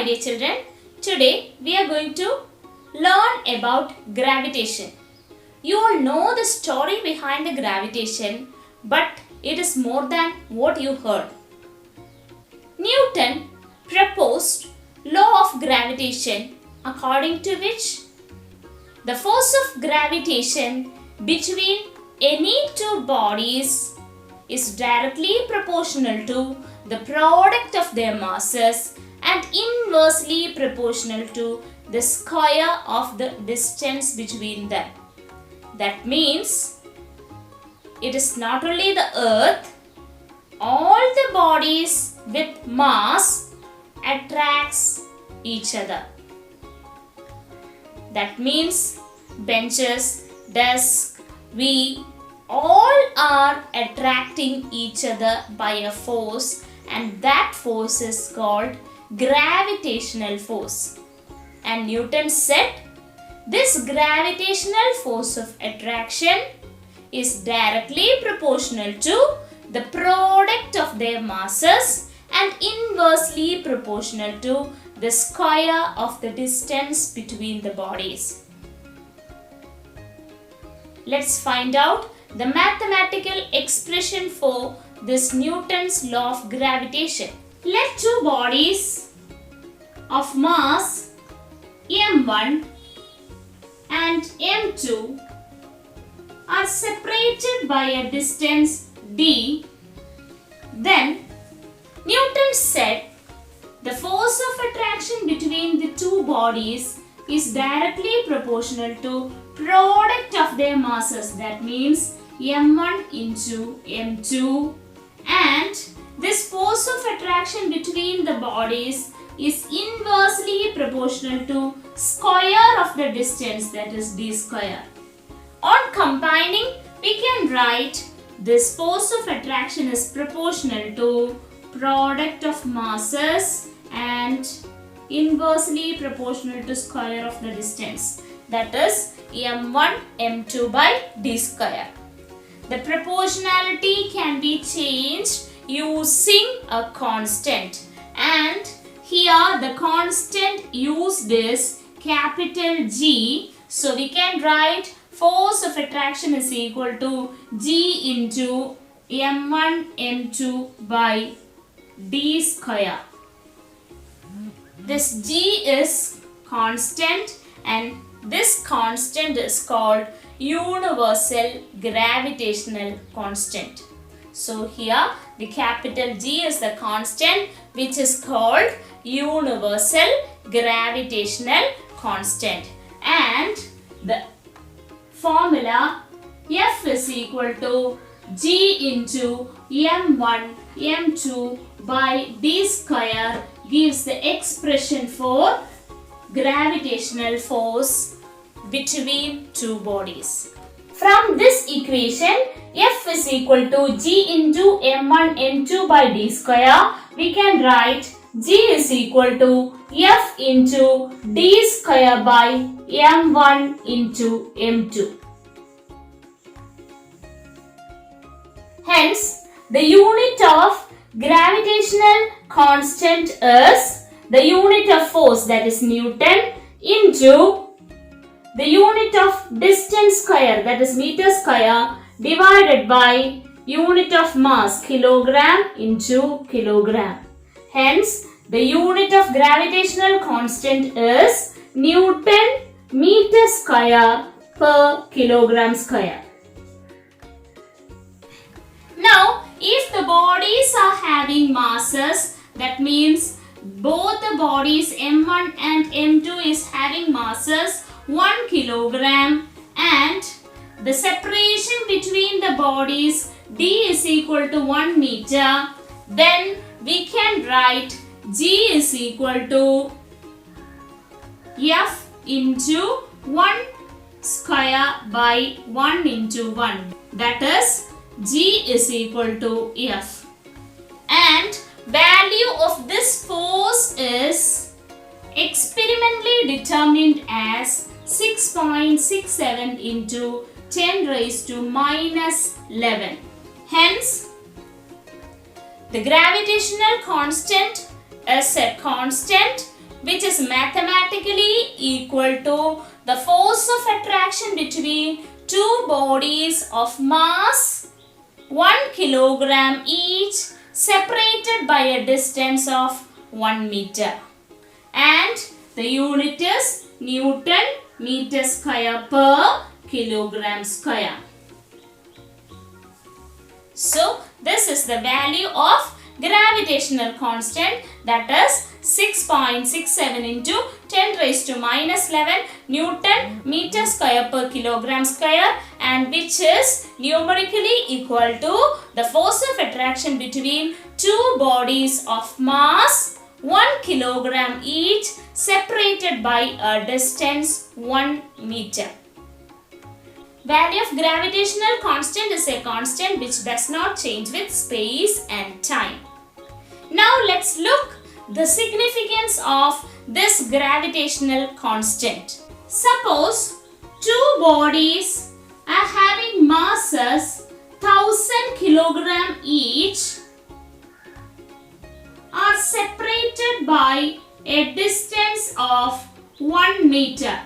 my dear children. Today we are going to learn about gravitation. You all know the story behind the gravitation, but it is more than what you heard. Newton proposed law of gravitation, according to which the force of gravitation between any two bodies is directly proportional to the product of their masses and inversely proportional to the square of the distance between them. That means it is not only the earth, all the bodies with mass attracts each other. That means benches, desks, we all are attracting each other by a force, and that force is called gravitational force. And Newton said this gravitational force of attraction is directly proportional to the product of their masses and inversely proportional to the square of the distance between the bodies. Let's find out the mathematical expression for this Newton's law of gravitation. Let two bodies of mass m1 and m2 are separated by a distance d. Then Newton said the force of attraction between the two bodies is directly proportional to product of their masses, that means m1 into m2, and this force of attraction between the bodies is inversely proportional to square of the distance, that is d square. On combining, we can write this force of attraction is proportional to product of masses and inversely proportional to square of the distance, that is m1 m2 by d square. The proportionality can be changed using a constant, and here the constant used is capital G, so we can write force of attraction is equal to G into m1 m2 by d square. This G is constant, and this constant is called universal gravitational constant. So here the capital G is the constant which is called universal gravitational constant, and the formula F is equal to G into m1 m2 by d square gives the expression for gravitational force between two bodies. From this equation, F is equal to G into m1 m2 by d square, we can write G is equal to F into d square by m1 into m2. Hence, the unit of gravitational constant is the unit of force, that is Newton, into the unit of distance square, that is meter square, divided by unit of mass, kilogram into kilogram. Hence, the unit of gravitational constant is Newton meter square per kilogram square. Now, if the bodies are having masses, that means both the bodies m1 and m2 is having masses 1 kilogram, and the separation between the bodies d is equal to 1 meter, then we can write G is equal to F into 1 square by 1 into 1, that is G is equal to F, and value of this force is experimentally determined as 6.67 into 10 raised to minus 11. Hence, the gravitational constant is a constant which is mathematically equal to the force of attraction between two bodies of mass 1 kilogram each separated by a distance of 1 meter. And the unit is Newton meter square per kilogram square. So this is the value of gravitational constant, that is 6.67 into 10 raised to minus 11 Newton meter square per kilogram square, and which is numerically equal to the force of attraction between two bodies of mass 1 kilogram each separated by a distance 1 meter. Value of gravitational constant is a constant which does not change with space and time. Now let's look the significance of this gravitational constant. Suppose two bodies are having masses 1000 kilogram each are separated by a distance of 1 meter.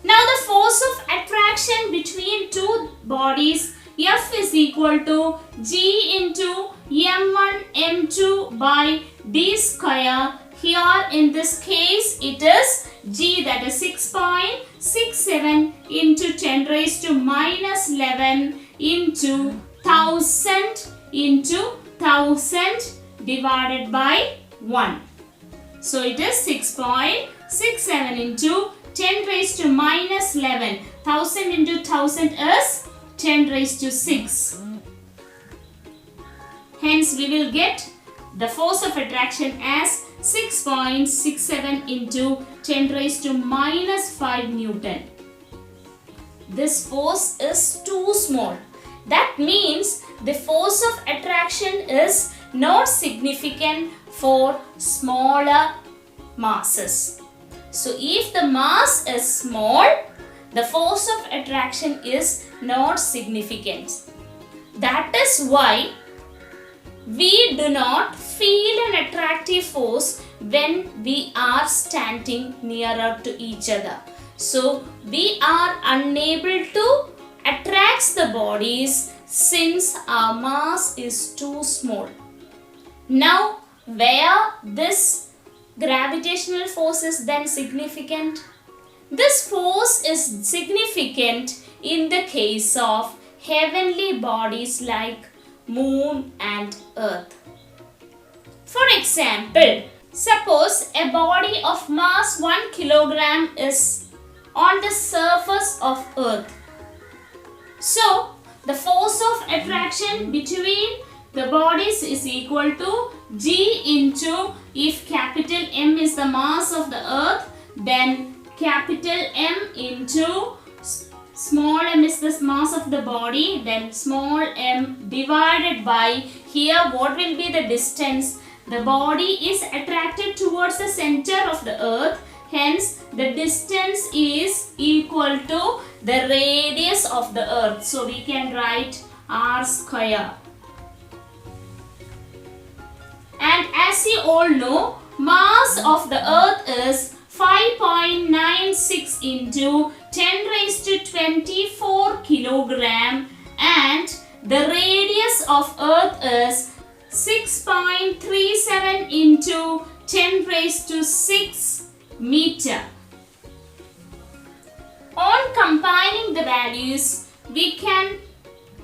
Now the force of attraction between two bodies F is equal to G into M1 M2 by D square. Here in this case it is G, that is 6.67 into 10 raised to minus 11 into 1000 into 1000 divided by 1. So it is 6.67 into 10 raised to minus 11. 1000 into 1000 is 10 raised to 6. Hence we will get the force of attraction as 6.67 into 10 raised to minus 5 Newton. This force is too small. That means the force of attraction is not significant for smaller masses. So if the mass is small, the force of attraction is not significant. That is why we do not feel an attractive force when we are standing nearer to each other. So we are unable to attract the bodies since our mass is too small. Now, where this gravitational force is then significant? This force is significant in the case of heavenly bodies like moon and earth. For example, suppose a body of mass 1 kilogram is on the surface of earth. So, the force of attraction between the bodies is equal to G into, if capital M is the mass of the earth, then capital M into small m is the mass of the body, then small m divided by, here what will be the distance? The body is attracted towards the center of the earth, hence the distance is equal to the radius of the earth. So we can write r square. And as you all know, mass of the earth is 5.96 into 10 raised to 24 kilogram, and the radius of earth is 6.37 into 10 raised to 6 meter. On combining the values, we can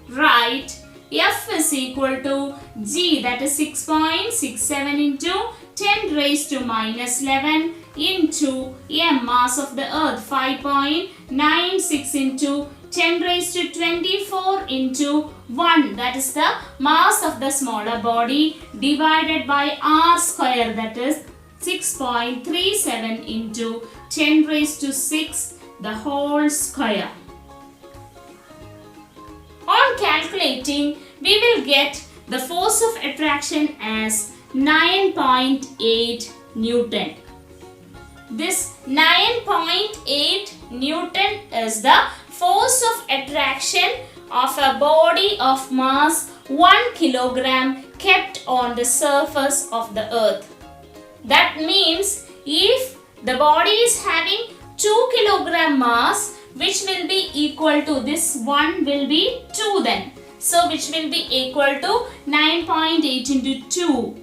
write F is equal to G, that is 6.67 into 10 raised to minus 11 into M, mass of the earth, 5.96 into 10 raised to 24 into 1, that is the mass of the smaller body, divided by r square, that is 6.37 into 10 raised to 6 the whole square. On calculating, we will get the force of attraction as 9.8 Newton. This 9.8 Newton is the force of attraction of a body of mass 1 kilogram kept on the surface of the earth. That means If the body is having 2 kilogram mass, which will be equal to, this 1 will be 2 then. So which will be equal to 9.8 into 2.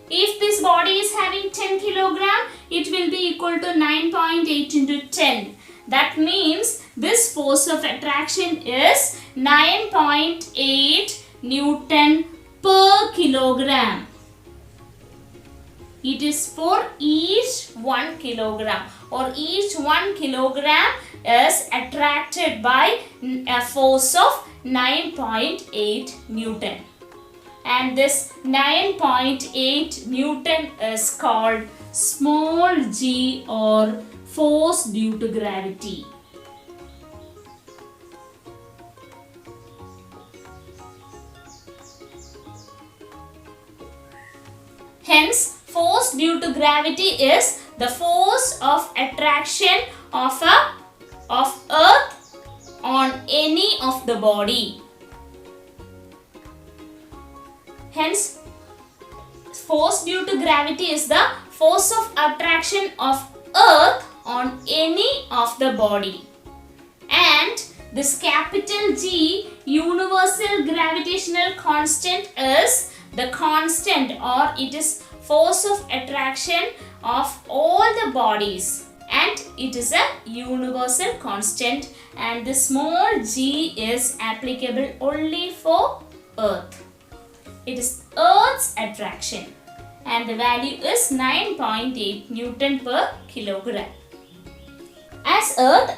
If this body is having 10 kilogram, it will be equal to 9.8 into 10. That means this force of attraction is 9.8 Newton per kilogram. It is for each 1 kilogram, or each 1 kilogram is attracted by a force of 9.8 Newton. And this 9.8 Newton is called small g, or force due to gravity. Hence, force due to gravity is the force of attraction of Earth on any of the body. Hence, force due to gravity is the force of attraction of Earth on any of the body. And this capital G, universal gravitational constant, is the constant, or it is force of attraction of all the bodies, and it is a universal constant, and the small g is applicable only for Earth. It is Earth's attraction, and the value is 9.8 Newton per kilogram. As Earth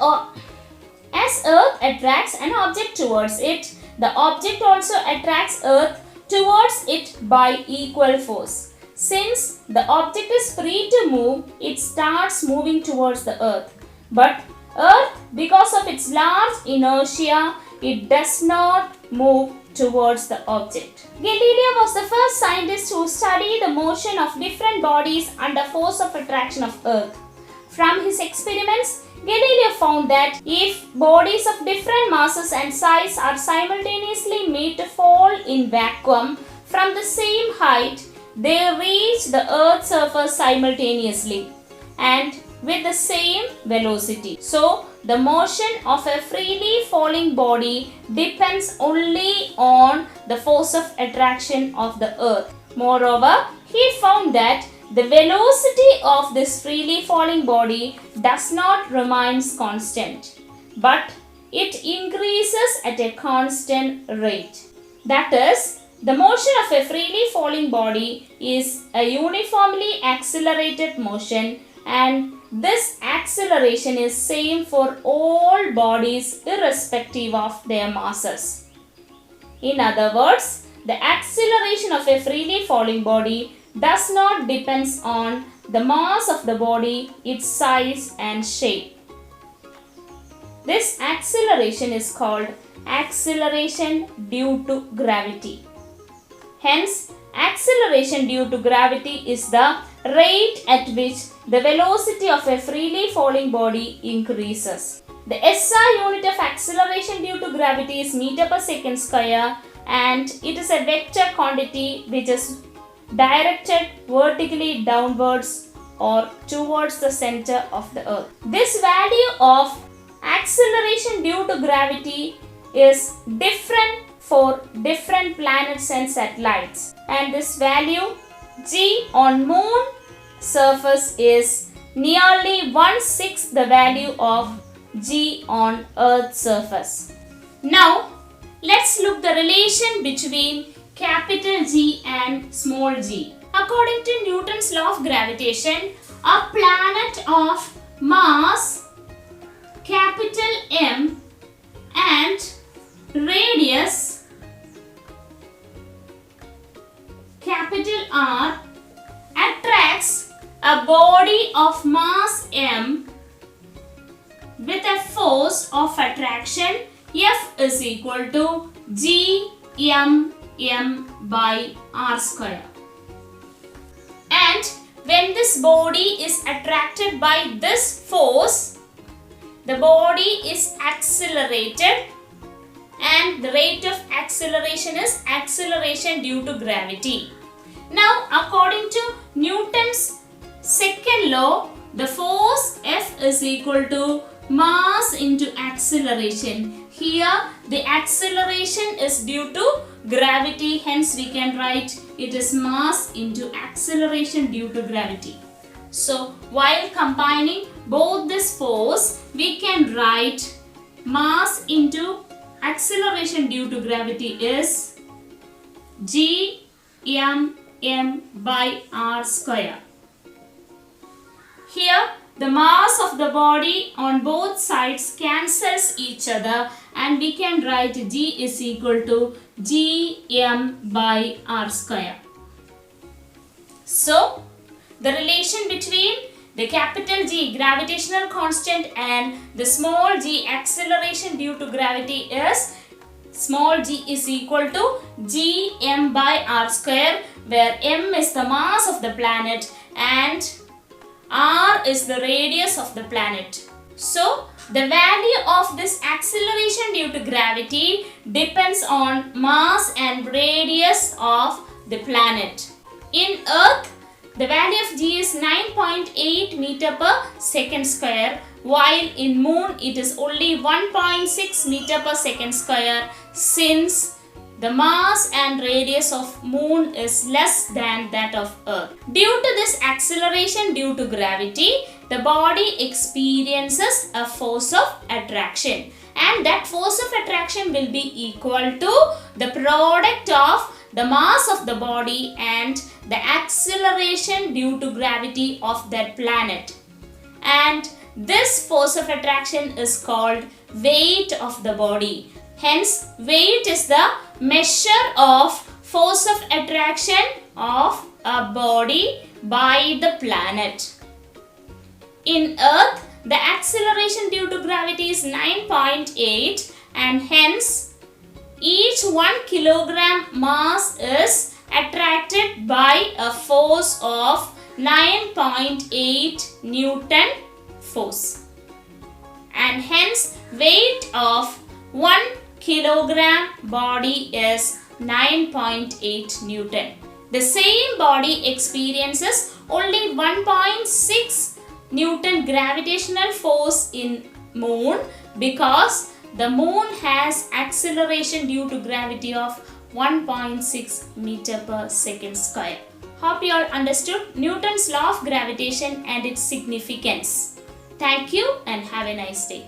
attracts an object towards it, the object also attracts Earth towards it by equal force. Since the object is free to move, it starts moving towards the Earth. But Earth, because of its large inertia, it does not move towards the object. Galileo was the first scientist who studied the motion of different bodies under force of attraction of Earth. From his experiments, Galileo found that if bodies of different masses and size are simultaneously made to fall in vacuum from the same height, they reach the Earth's surface simultaneously and with the same velocity. So, the motion of a freely falling body depends only on the force of attraction of the Earth. Moreover, he found that the velocity of this freely falling body does not remain constant, but it increases at a constant rate. That is, the motion of a freely falling body is a uniformly accelerated motion, and this acceleration is same for all bodies irrespective of their masses. In other words, the acceleration of a freely falling body does not depend on the mass of the body, its size and shape. This acceleration is called acceleration due to gravity. Hence, acceleration due to gravity is the rate at which the velocity of a freely falling body increases. The SI unit of acceleration due to gravity is meter per second square, and it is a vector quantity which is directed vertically downwards or towards the center of the Earth. This value of acceleration due to gravity is different for different planets and satellites, and this value G on Moon surface is nearly 1/6 the value of G on Earth surface. Now let's look the relation between capital G and small g. According to Newton's law of gravitation, a planet of mass capital M and radius capital R attracts a body of mass M with a force of attraction F is equal to G M by R square. And when this body is attracted by this force, the body is accelerated, and the rate of acceleration is acceleration due to gravity. Now, according to Newton's Second law, the force F is equal to mass into acceleration. Here the acceleration is due to gravity, hence we can write it is mass into acceleration due to gravity. So while combining both this force, we can write mass into acceleration due to gravity is gmm by r square. Here the mass of the body on both sides cancels each other and we can write G is equal to gm by r square. So the relation between the capital G gravitational constant and the small g acceleration due to gravity is small g is equal to gm by r square, where m is the mass of the planet and r is the radius of the planet. So the value of this acceleration due to gravity depends on mass and radius of the planet. In Earth, the value of G is 9.8 meter per second square, while in Moon it is only 1.6 meter per second square, since the mass and radius of Moon is less than that of Earth. Due to this acceleration due to gravity, the body experiences a force of attraction, and that force of attraction will be equal to the product of the mass of the body and the acceleration due to gravity of that planet. And this force of attraction is called weight of the body. Hence, weight is the measure of force of attraction of a body by the planet. In Earth, the acceleration due to gravity is 9.8 and hence each 1 kilogram mass is attracted by a force of 9.8 Newton force. And hence weight of 1 kilogram body is 9.8 Newton. The same body experiences only 1.6 Newton gravitational force in Moon because the Moon has acceleration due to gravity of 1.6 meter per second square. Hope you all understood Newton's law of gravitation and its significance. Thank you and have a nice day.